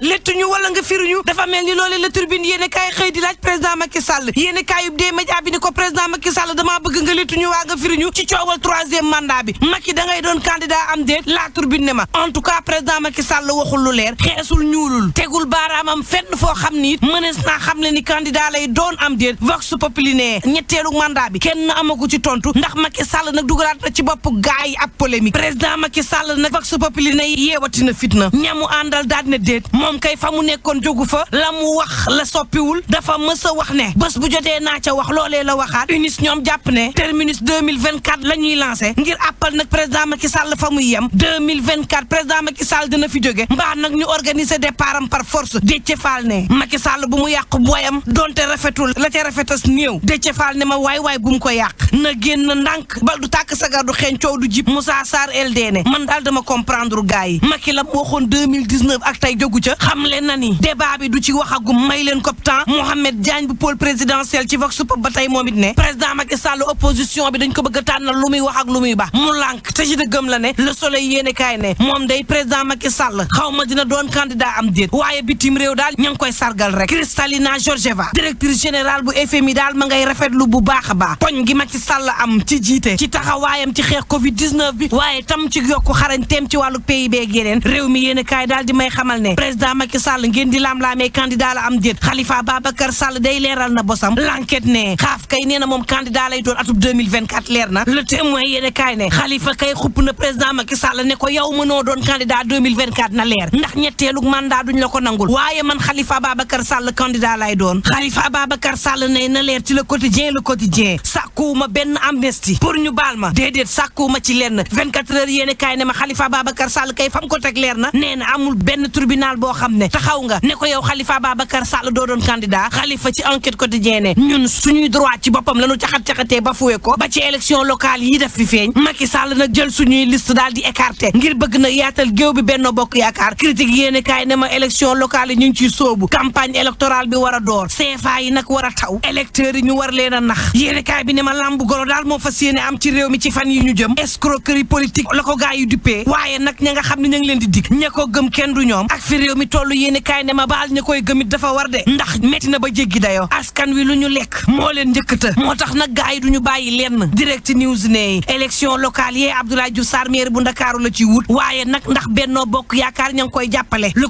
lettuñu wala nga firuñu dafa mel ni loolee la Tribune yéene kaay xëy di laaj président Macky Sall yéene kaay yub dee média bi ni ko président Macky Sall damaa bëgg nga lettuñu waa nga firuñu ci coowal 3e mandat bi Macky da ngay doon candidat am déet la Tribune ne ma en tout cas président Macky Sall waxul lu leer xeesul ñuulul tegul baaraamam fenn foo xam ni mënees naa xam le ni candidat lay doon am déet vox populi ne ñetteelu mandat bi kenn amagu ci tontu ndax Macky Sall nag dugalaat na ci bopp gaay yi ab polémique président Macky Sall nag vox populi ne yeewati na fitna ñamu àndal daal ne déet moom kay fa mu nekkoon jógu fa la mu wax la soppiwul dafa mës a wax ne bés bu jotee naa ca wax loolee la waxaat unis ñoom jàpp ne terminus 2024 la ñuy lancé ngir appal nag président Macky Sall fa muy yem 2024 président Macky Sall dina fi jóge mbaa nag ñu organiser départ am par force Déthié Fall ne Macky Sall bu mu yàq booyam donte rafetul la ca rafetas néew Déthié Fall ne ma waay bu mu ko yàq na génn ndànk bal du tàkk sagar du xeeñ coow du jib Moussa Sarr LD ne man daal dama comprendre gars yi Macky la mu waxoon 2019 ak tey jógu ca xam leen na ni débat bi du ci waxagum may leen ko temps Mohamed Diagne bu pôle présidentiel ci Vox Pop ba tey moom it ne président Macky Sall opposition bi dañ ko bëgg a tànnal lu muy wax ak lu muy ba mu lànk te ci dëggam la ne Le Soleil yéene kaay ne moom day président Macky Sall xaw ma dina doon candidat am déet waaye bitim réew daal ña ngi koy sargal rek Kristalina Georgieva directrice générale bu FMI daal ma ngay rafetlu bu baax a baax poñ gi Macky Sall am ci jiite ci taxawaayam ci xeex Covid 19 bi waaye tam ci yokku xarañteem ci wàllu PIB ak yeneen réew mi yéene kaay daal di may xamal ne président Macky Sall ngeen di laam-laamee candidat la am déet Khalifa Babacar Sall day leeral na bosam l'enquête ne xaaf kay nee na moom candidat lay doon atub 2024 leer na Le Témoin yéene kaay ne Khalifa kay xupp na président Macky Sall ne ko yow mënoo doon candidat 2024 na leer ndax ñetteelu mandat duñ la ko nangul waaye man Khalifa Babacar Sall candidat lay doon Khalifa Babacar Sall ne na leer ci Le Quotidien sàkkuwuma benn amnistie pour ñu baal ma déedéet sàkkuwuma ci lenn 24 heures yéene kaay ne ma Khalifa Babacar Sall kay fam ko teg leer na nee na amul benn tribunal boo xam ne taxaw nga ne ko yow Khalifa Babacar Sall doo doon candidat Khalifa ci enquête quotidien ne ñun suñuy droit ci boppam lañu caxat-caxatee ba fuwe ko ba ci élection locale yi def fi feeñ Macky Sall nag jël suñuy liste daal di écarté ngir bëgg na yaatal géew bi Benno Bokk Yaakaar critique yéene kaay ne ma élection locale yi ñu ngi ciy soobu campagne électorale bi war a door CFA yi nag war a taw électeurs yi ñu war leen a nax yéene kaay bi ne ma lamb golo daal moo fas yéene am ci réew mi ci fan yi ñu jëm escroquerie politique la ko gaa yi duppee waaye nag ña nga xam ne ña ngi leen di dig ña ko gëm kenn du ñoom ak fi réew mi tollu yéene kaay ne ma baal ña koy gëmit dafa war de ndax metti na ba jéggi dayoo askan wi lu ñu lekk moo leen njëkkata moo tax nag gaa yi du ñu bàyyi lenn direct news ne élection locale yee Abdoulaye Diouf Sarr maire bu Ndakaaru la ci wut waaye nag ndax Benno Bokk Yaakaar ña ngi koy jàppale le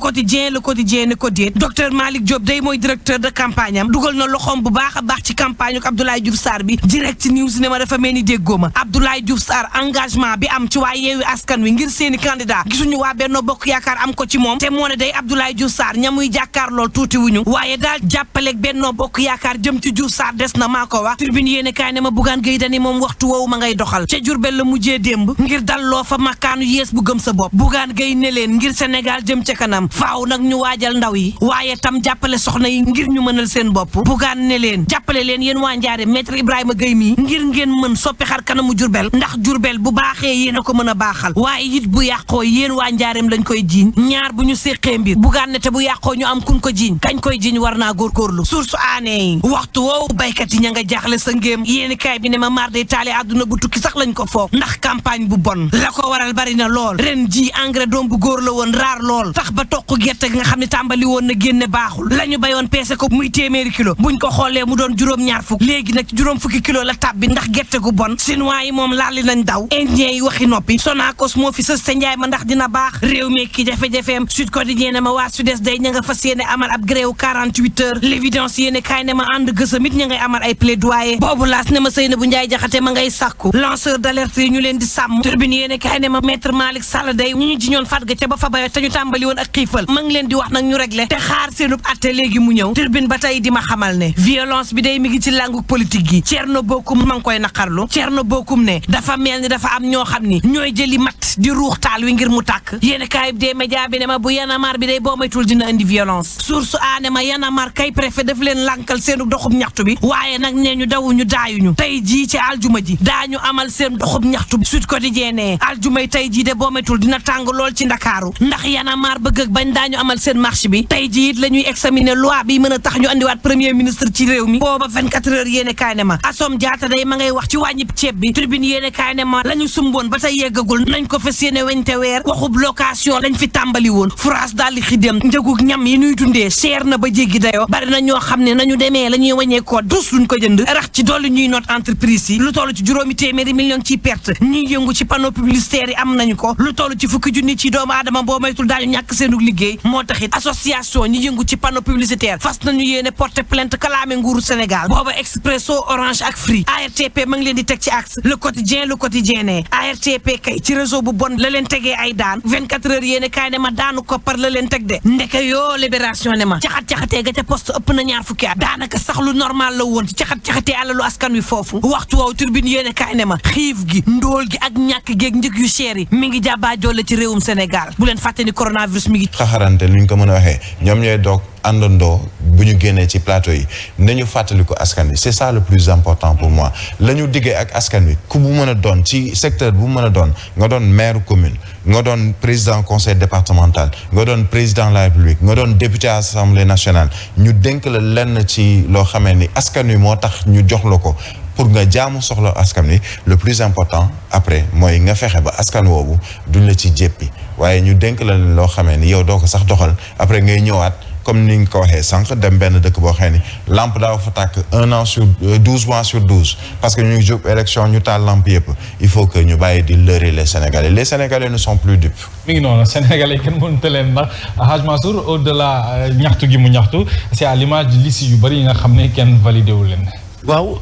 quotidien ne ko déet docteur Malick Diop day mooy directeur de campagne am dugal na loxoom bu baax a baax ci campagne ak Abdoulaye Diouf Sarr bi direct news ne ma dafa mel ni déggoo ma Abdoulaye Diouf Sarr engagement bi am ci waa Yewwi Askan Wi ngir seeni candidat gisuñu waa Benno Bokk Yaakaar am ko ci moom te moo ne day Abdoulaye Diouf Sarr ñamuy jàkkaar lool tuuti wuñu waaye daal jàppaleeg Benno Bokk Yaakaar jëm ci Diouf Sarr des na maa ko wax Tribune yéene kaay ne ma Bougane Gueye Dany moom waxtu woowu ma ngay doxal ca Jurbel la mujjee démb ngir dalloo fa makkaanu yees bu gëm sa bopp Bougane Gueye ne leen ngir Sénégal jëm ca kanam faaw nag ñu waajal ndaw yi waaye tam jàppale soxna yi ngir ñu mënal seen bopp Bougane ne leen jàppale leen yéen waa Njaare maître Ibrahima Gueye mi ngir ngeen mën soppi xar kanamu Jurbel ndax Jurbel bu baaxee yéen a ko mën a baaxal waaye it bu yàqoo yéen waa Njaareem lañ koy jiiñ ñaar bu ñu séqee mbir Bougane ne te bu yàqoo ñu am kun ko jiiñ kañ koy jiiñ war naa góorgóorlu source aanee yi waxtu woowu baykat yi ña nga jaaxle sa ngéem yéeni kaay bi ne ma maar day taale àdduna bu tukki sax lañ ko foog ndax campagne bu bon la ko waral bari na lool ren ji engrais doom bu góor la woon raar lool tax ba toq gerte gi nga xam ne tàmbali woon na génne baaxul la ñu bayoon peese ko muy téeméeri kilo buñ ko xoolee mu doon juróom-ñaar fukk léegi nag juróom fukki kilo la tàbbi ndax gerte gu bon chinois yi moom laali nañ daw indien yi waxi noppi Sonacos moo fi sës te njaay ma ndax dina baax réew mi ki jafe-jafeem Sud Quotidien ne ma waa Sud-Est day ña nga fas yéene amal ab gréew 48 heures l'évidence yéene kaay ne ma ànd gësamit ña ngay amal ay plaidoyer boobu laas ne ma Seynabou Ndiaye Jaxate ma ngay sàkku lanceur d'alerte yi ñu leen di sàmm Tribune yéene kaay ne ma maître Malick Sall day ñu jiñoon fat ga ca ba fa bayo te ñu tàmbali woon ak xiifal ma ngi leen di wax nag ñu réglé te xaar seenub atte léegi mu ñëw Tribune ba tey di ma xamal ne violence bi day mi ngi ci langu politique gi Thierno Bocoum ma ngi koy naqarlu Thierno Bocoum ne dafa mel ni dafa am ñoo xam ni ñooy jëli mat di ruux taal wi ngir mu tàkk yéene kaay bi dee média bi ne ma bu yanamar bi day boo maytul dina indi violence source aane ma yanamar kay préfet daf leen lankal seenu doxub ñaxtu bi waaye nag nee ñu dawuñu daayuñu tey jii ci aljuma ji daañu amal seen doxub ñaxtu bi Sud Quotidien ne aljumay tey jii de boo maytul dina tàng lool ci Ndakaaru ndax yanamar bëgg ak bañ daañu amal seen marche bi tey jii it la ñuy examiner loi bi mën a tax ñu andiwaat premier ministre ci réew mi booba 24 heures yéene kaay ne ma Assome Diatta day ma ngay wax ci wàññib ceeb bi Tribune yéene kaay ne ma la ñu sumboon ba tey yeggagul nañ ko fas yéene weñte weer waxub location lañ fi tàmbali woon France daal tàlli xidem njëgu ñam yi ñuy dundee cher na ba jéggi dayoo bari na ñoo xam ne nañu demee la ñuy wàññeekoo dus luñ ko jënd rax ci dolli ñuy note entreprise yi lu toll ci juróomi téeméeri million ci perte ñiy yëngu ci panneau publicitaire yi am nañu ko lu toll ci fukki junni ci doomu aadama boo maytul daañu ñàkk seenu liggéey moo taxit association ñi yëngu ci panneau publicitaire fas nañu yéene porter plainte kalaame nguuru Sénégal booba Expresso Orange ak Free ARTP ma ngi leen di teg ci axe le quotidien ne ARTP kay ci réseau bu bon la leen tegee ay daan 24 heures yéene kaay ne ma daanu koppar la leen teg de ndeke yoo libération ne ma caxat-caxatee ga ca poste ëpp na ñaar fukki at daanaka sax lu normal la woon ci caxat-caxatee alalu askan wi foofu waxtu woowu turbine yéene kaay ne ma xiif gi ndóol gi ak ñàkk géeg njëg yu cher yi mi ngi jàbbaa jolle ci réewum Sénégal bu leen fàtte ni coronavirus mi ngi xaxarante lu ñu ko mën a waxee ñoom ñooy doog àndandoo bu ñu génnee ci plateau yi nañu fàttaliku askan wi c'est ça le plus important pour moi la ñu diggee ak askan wi ku bu mën a doon ci secteur bu mën a doon nga doon maire commune nga doon président conseil départemental nga doon président de la République nga doon député à l'Assemblée nationale ñu dénk la lenn ci loo xamee ni askan wi moo tax ñu jox la ko pour nga jaamu soxla askan wi le plus important après mooy nga fexe ba askan woowu duñ la ci jéppi waaye ñu dénk la loo xamee ni yow doo ko sax doxal après ngay ñëwaat comme ni nga ko waxee sànq dem benn dëkk boo xam ne lampe daaw fa tàkk 1 an sur 12 mois sur 12 parce que ñu ngi jóg élection ñu taal lampe yëpp il faut que ñu bàyyi di leurrer les Sénégalais ne sont plus dupes. mi ngi noonu Sénégalais kenn mënut a leen ndax Hadj Mansour au-delà ñaxtu gi mu ñaxtu c'est à l'image de liste yu bëri yi nga xam ne kenn validé wu leen. waaw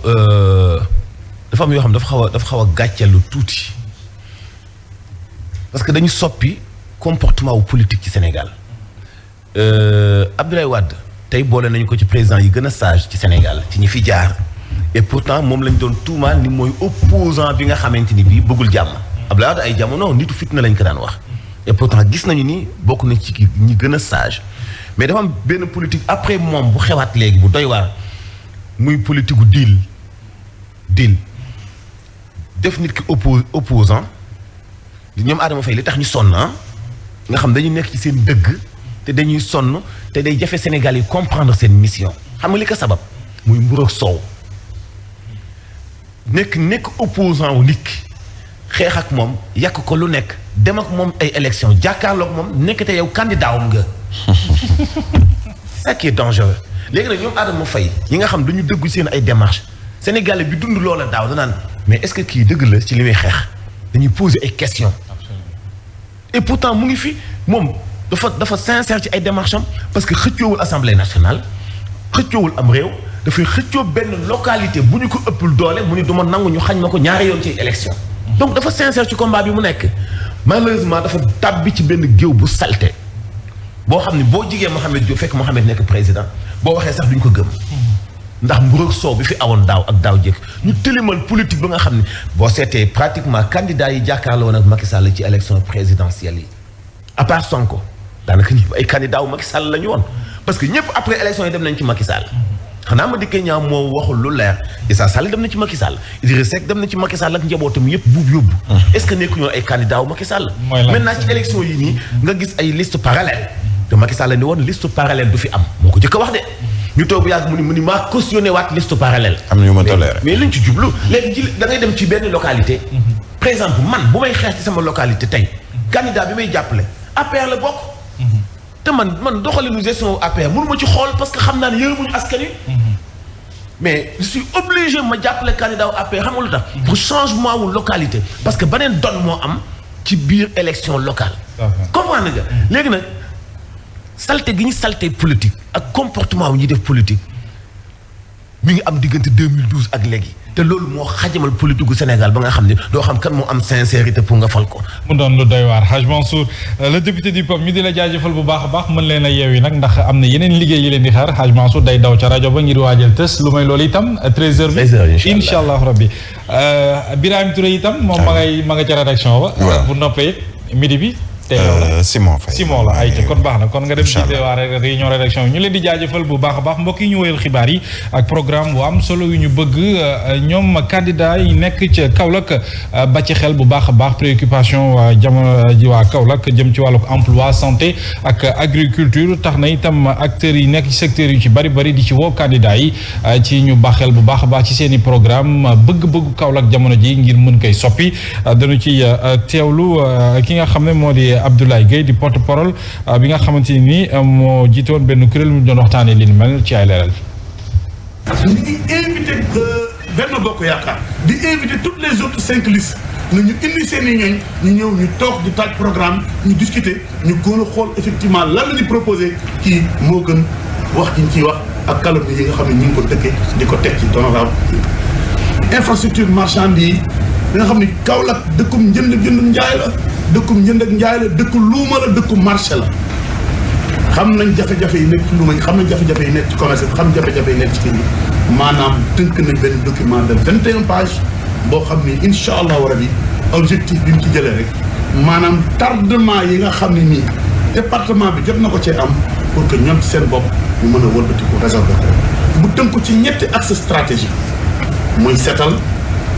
dafa am yoo xam dafa xaw a gàcceelu tuuti parce que dañu soppi comportement wu politique ci Sénégal. Abdoulaye Wade tey boole nañu ko ci président yi gën a sage ci Sénégal ci ñi fi jaar et pourtant moom lañ doon tuumaal ni mooy opposant bi nga xamante ni bii bëggul jàmm Abdoulaye Wade ay jamono nitu fitna lañ ko daan wax et pourtant gis nañu ni bokk na ci ñi gën a sage mais dafa am benn politique après moom bu xewaat léegi bu doy waar muy politique gu deal def nit ki opposant ñoom Adama Faye li tax ñu sonn nga xam dañu nekk ci seen dëgg te dañuy sonn te day jafe Sénégal yi comprendre seen mission xam nga li ko sabab muy mburu ak soow nekk opposant wu nit ki xeex ak moom yàq ko lu nekk dem ak moom ay élection jàkkaarloog moom nekk te yow candidat wum nga c'est ça qui est dangereux léegi nag ñoom Adama Faye yi nga xam dañu dëggu seen ay démarches Sénégalais bi dund loola daaw danaan mais est-ce que kii dëgg la ci li muy xeex dañuy poser ay questions et pourtant mu ngi fi moom dafa sincère ci ay démarches am parce que xëccoowul assemblée nationale xëccoowul am réew dafay xëccoo benn localité bu ñu ko ëppul doole mu ni du ma nangu ñu xañ ma ko ñaari yoon ci élection donc dafa sincère ci combat bi mu nekk malheureusement dafa tàbbi ci benn géew bu salte boo xam ne boo jigee Mohamed Diop fekk Mohamed nekk président boo waxee sax duñ ko gëm ndax mburoog soow bi fi awoon daaw ak daaw jëkk ñu tëlimal politique ba nga xam ne boo seetee pratiquement candidat yi jàkkaarloo woon ak Macky Sall ci élection présidentielle yi à part Sonko daanaka ñëpp ay candidat wu Macky Sall la ñu woon parce que ñëpp après élection yi dem nañ ci Macky Sall xanaa ma dikkee ñaaw moo waxul lu leer Issa Sall dem na ci Macky Sall Idriss Seck dem na ci Macky Sall ak njabootam yëpp buub yóbbu est-ce que nekku ñoo ay candidat wu Macky Sall maintenant ci élection yi nii nga gis ay liste parallèle te Macky Sall ni woon liste parallèle du fi am moo ko jëkk a wax de ñu toog bu yàgg mu ni maa cautionné waat liste parallèle am na ñu ma toléré mais luñ ci jublu léegi ci da ngay dem ci benn localité par exemple man bu may xeex ci sama localité tey candidat bi may jàppale APR la bokk te man doxalinu gestion APR mënu ma ci xool parce que xam naa ne yërëmuñu askan wi mais je suis obligé ma jàppale candidat wu APR xam nga lu tax pour changement wu localité parce que beneen donne moo am ci biir élection locale comprendre nga léegi nag salte gi ñu salte politique ak comportement wu ñuy def politique mi ngi am diggante 2012 ak léegi te loolu moo xajamal politique gu Sénégal ba nga xam ne doo xam kan moo am sincérité pour nga fal ko. mu doon lu doy waar Hadj Mansour le député du peuple ñu di la jaajëfal bu baax a baax mën leen a yeewi nag ndax am na yeneen liggéey yi leen di xaar Hadj Mansour day daw ca rajo ba ngir waajal tës lu may loolu itam 13h bi. 13h incha allah rabbi Birahim Touré itam moom ma nga ca rédaction ba. bu noppee midi bi. Simon Faye Simon la ay ca kon baax na kon nga dem jiite waa réunion rédaction ñu leen di jaajëfal bu baax a baax mbokk yi ñu wéyal xibaar yi ak programme bu am solo yu ñu bëgg ñoom candidat yi nekk ca Kaolack ba ci xel bu baax a baax préoccupation jamono ji waa Kaolack jëm ci wàllu emploi santé ak agriculture tax na itam acteurs yi nekk ci secteurs yu ci bari di ci woo candidat yi ci ñu baax xel bu baax a baax ci seen i programme bëgg-bëggu Kaolack jamono ji ngir mën koy soppi dañu ci teewlu ki nga xam ne moo di Abdoulaye Gueye di porte-parole bi nga xamante ni moo jiite woon benn kuréel mu doon waxtaanee li ni mel ci ay leeral. ñu ngi invité Benno Bokk Yaakaar di invité toutes les autres 5 listes na ñu indi seen i ñooñ ñu ñëw ñu toog di taaj programme ñu discuter ñu gën a xool effectivement lan la ñu proposé kii moo gën wax ji ñu ciy wax ak calomnie yi nga xam ne ñu ngi ko dëkkee di ko teg ci honorable infrastructure marchande yi nga xam ni Kaolack dëkkum njënd njaay la dëkkum njënd ak njaay la dëkku luuma la dëkku marché la xam nañ jafe-jafe yi nekk ci luuma xam nañ jafe-jafe yi nekk ci commerce xam jafe-jafe yi nekk ci kii maanaam tënk nañ benn document de 21 pages boo xam ni incha allahu rabi objectif bi ñu ci jëlee rek maanaam tardement yi nga xam ne nii département bi jot na ko cee am pour que ñoom ci seen bopp ñu mën a wëlbati ko résolver ko bu tënku ci ñetti axe stratégique muy setal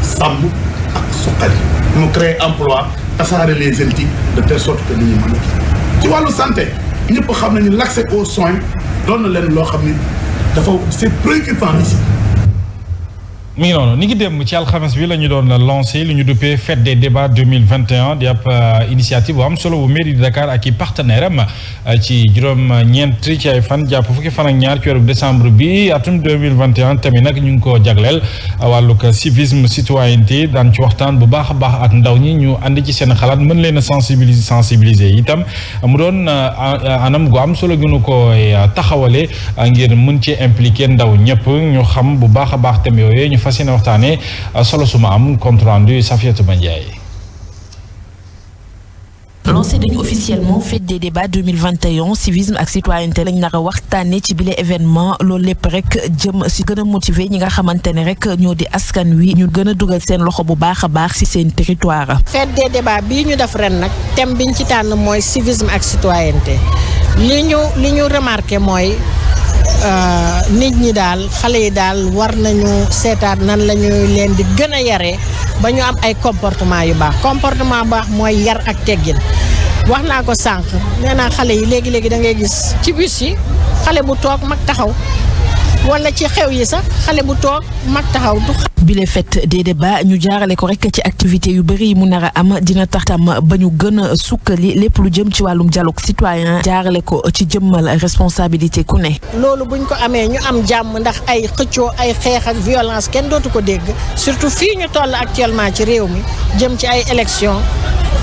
sàmm ak suqali mu créer emploi tasaare les politiques de telle sorte que nit ñi mën a ci wàllu santé ñëpp xam nañu l'accès aux soins doon na leen loo xam ni dafa c'est préoccupant ici. mi ngi noonu ni ngi dem ci alxames bi la ñu doon lancé li ñu duppee fête des débats 2021 di ab initiative bu am solo bu mairie de Dakar ak i partenaire am ci juróom-ñeent ci ay fan jàpp fukki fan ak ñaar ci weeru décembre bi atum 2021 tamit nag ñu ngi ko jagleel wàllug civisme citoyenneté daan ci waxtaan bu baax a baax ak ndaw ñi ñu ànd ci seen xalaat mën leen a sensibiliser itam mu doon anam gu am solo gënu ko taxawale ngir mën ci impliqué ndaw ñëpp ñu xam bu baax a baax thème yooyu ñu fas yéene waxtaane solo suma am compte rendu Safiatou Bandiaye. lancé dañu officiellement fête des débats 2021 civisme ak citoyenneté lañ nar a waxtaanee ci bile événement loolu lépp rek jëm si gën a motiver ñi nga xamante ne rek ñoo di askan wi ñu gën a dugal seen loxo bu baax a baax si seen territoire. fête des débats bii ñu def ren nag thème biñ ci tànn mooy civisme ak citoyenneté li ñu remarqué mooy nit ñi daal xale yi daal war nañu seetaat nan la ñu leen di gën a yaree ba ñu am ay comportement yu baax comportement baax mooy yar ak teggin wax naa ko sànq nee naa xale yi léegi da ngay gis ci bus yi xale bu toog mag taxaw wala ci xew yi sax xale bu toog mag taxaw du. bile fête des débats ñu jaarale ko rek ci activité yu bëri yi mu nar a am dina tax tam ba ñu gën a sukkali lépp lu jëm ci wàllum dialogue citoyen jaarale ko ci jëmmal responsabilité ku ne. loolu buñ ko amee ñu am jàmm ndax ay xëccoo ay xeex ak violence kenn dootu ko dégg surtout fii ñu toll actuellement ci réew mi jëm ci ay élections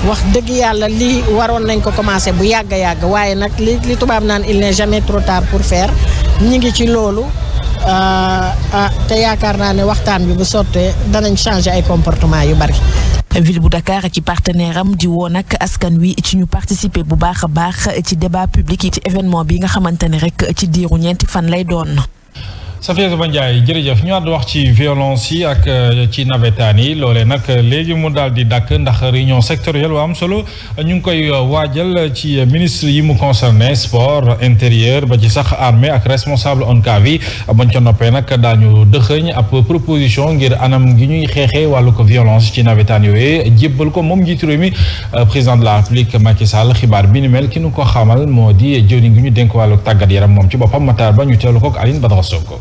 wax dëgg yàlla lii waroon nañ ko commencé bu yàgg a yàgg waaye nag li tubaab naan il n'est jamais trop tard pour faire ñi ngi ci loolu. te yaakaar naa ne waxtaan bi bu sottee danañ changer ay comportement yu bari. ville bu Dakar ci partenaire am di woo nag askan wi ci ñu participer bu baax a baax ci débat public yi ci événement bi nga xamante ne rek ci diiru ñeenti fan lay doon. Safiatou Bandiaye jërëjëf ñu àddu wax ci violence yi ak ci nawetaan yi loolee nag léegi mu daal di dàkk ndax réunion sectorielle waa am solo ñu ngi koy waajal ci ministre yi mu concerné sport intérieur ba ci sax armée ak responsable ONCAV yi bañ ca noppee nag daañu dëxëñ ab proposition ngir anam gi ñuy xeexee wàllu ko violence ci nawetaan yooyu jébbal ko moom njiitu réew mi président de la République Macky Sall xibaar bi ni mel ki nu ko xamal moo di jëwriñ gi ñu dénk wàllu tàggat yaram moom ci boppam Matar Ba ñu teelu ko ak Aline Badara Sonko.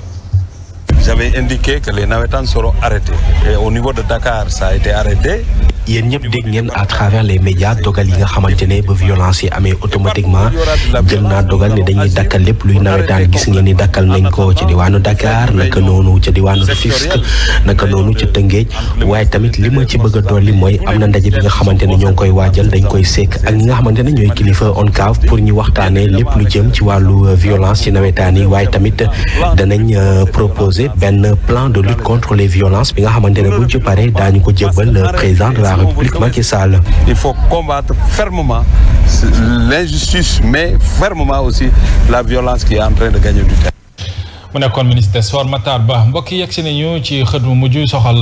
J'avais indiqué que les navétanes seront arrêtés et au niveau de Dakar ça a été arrêté. yéen ñëpp dégg ngeen à travers les médias dogal yi nga xamante ne ba violence yi amee automatiquement jël naa dogal ne dañuy dakkal lépp luy nawetaan gis ngeen ni dakkal nañ ko ci diwaanu Dakar naka noonu ca diwaanu Rufisque naka noonu ca Tëngéej waaye tamit li ma ci bëgg a dolli mooy am na ndaje bi nga xamante ne ñoo ngi koy waajal dañ koy sekk ak ñi nga xamante ne ñooy kilifa ONCAV pour ñu waxtaanee lépp lu jëm ci wàllu violence ci nawetaan yi waaye tamit danañ proposer benn plan de lutte contre les violences bi nga xamante ne buñ ci paree daañu ko jébbal président de la République Macky Sall. Il faut combattre fermement l'injustice mais fermement aussi la violence qui est en train de gagner du terrain. mu nekkoon ministre des Sports Matar Ba mbokk yi yegg si nañu ci xët mu mujj soxal